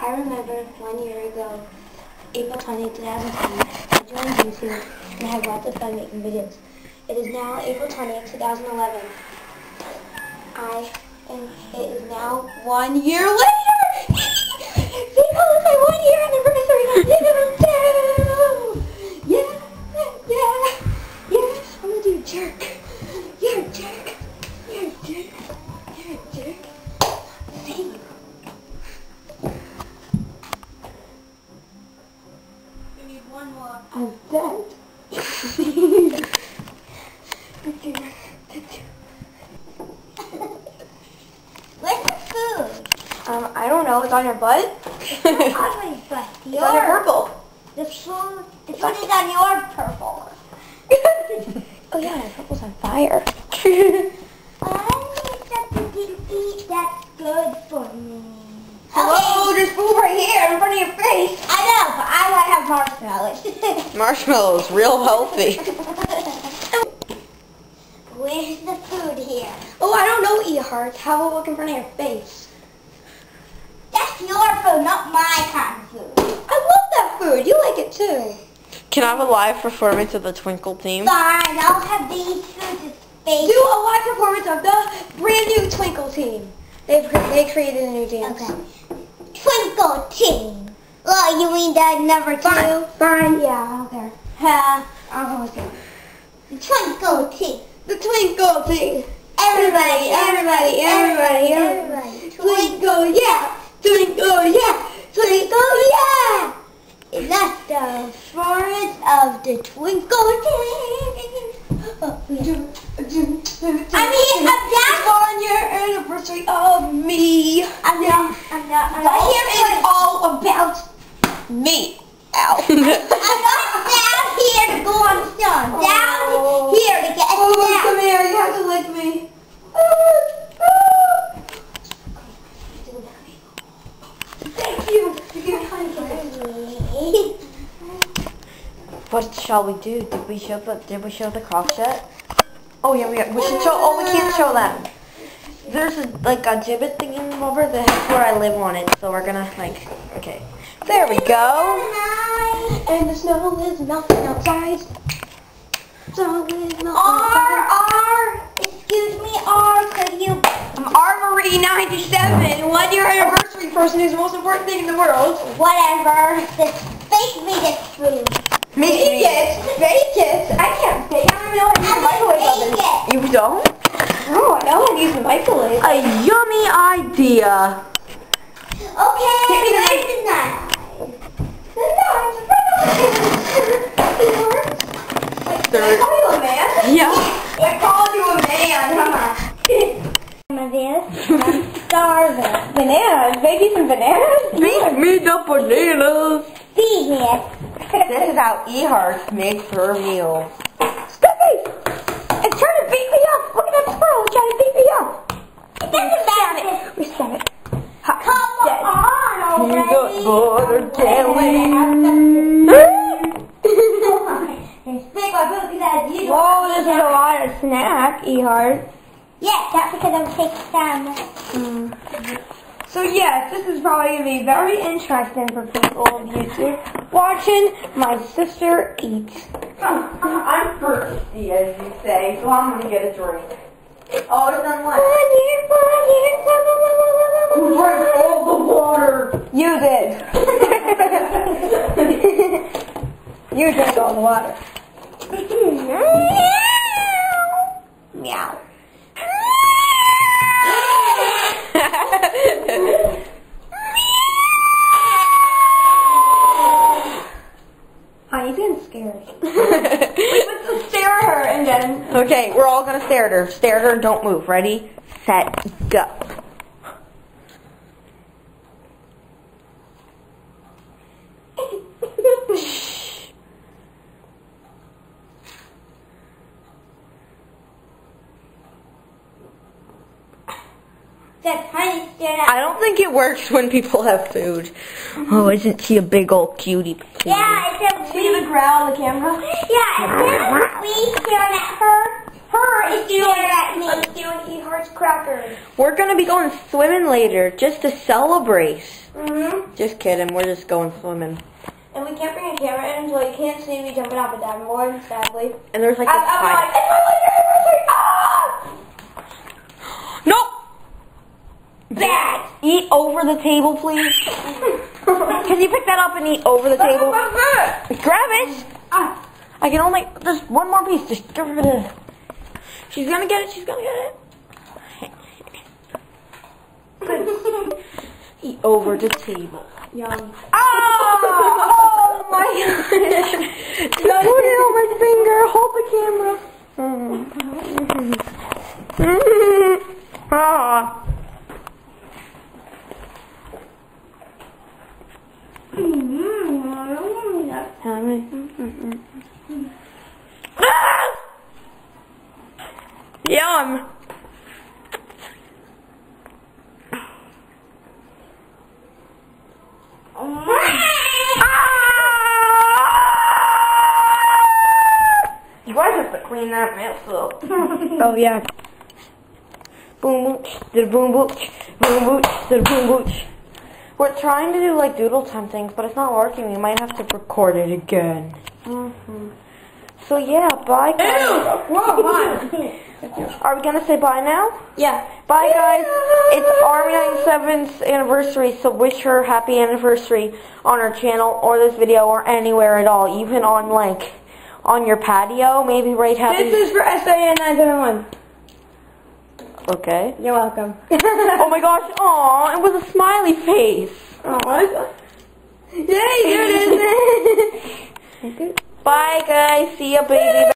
I remember 1 year ago, April 20, 2010, I joined YouTube and I had lots of fun making videos. It is now April 20th, 2011. And it is now 1 year later! People, it's my 1 year anniversary! Yeah! I'm gonna do a jerk. You're a jerk. You're a jerk. You're a jerk. See you. We need one more. I'm dead. Where's the food? I don't know. It's on your butt? It's not on my butt. It's on your purple. The food is on your purple. Oh yeah, my purple's on fire. I need something to eat that's good for me. Hello, there's food right here in front of your face. I know, but I want to have marshmallows. Marshmallows, real healthy. Where's the food here? Oh, I don't know, E-Heart. Have a look in front of your face. That's your food, not my kind of food. I love that food. You like it too. Can I have a live performance of the Twinkle team? Fine, I'll have these foods in space. Do a live performance of the brand new Twinkle team. They created a new dance. Okay. Twinkle team. Oh, you mean that number 2? Fine, yeah, I don't care. I'll go with you. The Twinkle team. The Twinkle team. Everybody. Twinkle, yeah. Twinkle, yeah. Twinkle, yeah. That's the performance of the Twinkle team. I mean, that's on your anniversary of me. I'm not. It's all about me. Ow. I'm not down here to go on the sun. Down here to get a snack. Come here. You have to lick me. Thank you. What shall we do? Did we show the crocs yet? Oh yeah, we should show. Oh, we can't show them. There's like a gibbet thing over the head where I live on it, so we're gonna okay. There we go. And the snow is melting outside. Snow is melting outside. Excuse me, could you? I'm Armory 97. 1 year anniversary person who's the most important thing in the world. Whatever. Just fake me this food. Fake it. I can't fake it. I don't know how to use the microwave oven. You don't? No, I know how to use the microwave. A yummy idea. Okay, give me the knife. I call you a man? Yeah. I called you a man, huh? I'm starving. Bananas? Maybe some bananas? Feed me the bananas. Feed me it. This is how E-Heart makes her meal. Scoopy! It's trying to beat me up. Look at that squirrel. It's trying to beat me up. It doesn't matter. We stab it. Come on already. Butter jelly. Whoa, this is a lot of snack, E-Heart. Yeah, that's because I'm taking some. So yes, this is probably going to be very interesting for people on YouTube watching my sister eat. I'm thirsty, as you say, so I'm going to get a drink. Oh, it's done what? Who drank all the water? You did. You drank all the water. Meow. Honey, you've been scared. Let's stare at her and then... Okay, we're all going to stare at her. Stare at her and don't move. Ready, set, go. I don't think it works when people have food. Oh, isn't she a big old cutie? Yeah, it's a we. See the growl on the camera? Yeah, it's we staring at her. Her is staring at me. I'm stealing eat Heart's crackers. We're gonna be going swimming later, just to celebrate. Mm-hmm. Just kidding, we're just going swimming. And we can't bring a camera in, so you can't see me jumping off a diving board, sadly. And there's like this I'm high. like, it's my anniversary! Ah! No! Bad! Eat over the table, please. Can you pick that up and eat over the table? Grab it! Ah. I can only, there's one more piece, just give it a, she's gonna get it, she's gonna get it. Eat over the table. Yum. Oh my gosh! Just put it on my finger, hold the camera. Ah. Yum! You guys have to clean that mess up. Oh yeah. Boom booch, did boom booch, boom booch, did boom booch. We're trying to do like doodle time things, but it's not working. We might have to record it again. So yeah, bye guys. Whoa, bye. Are we gonna say bye now? Yeah. Bye guys. It's Army 97's anniversary, so wish her happy anniversary on her channel or this video or anywhere at all, even on like on your patio, maybe write happy. This is for SAN 971. Okay. You're welcome. Oh my gosh, aw, it was a smiley face. Oh, yay, there it is. Bye guys, see ya baby.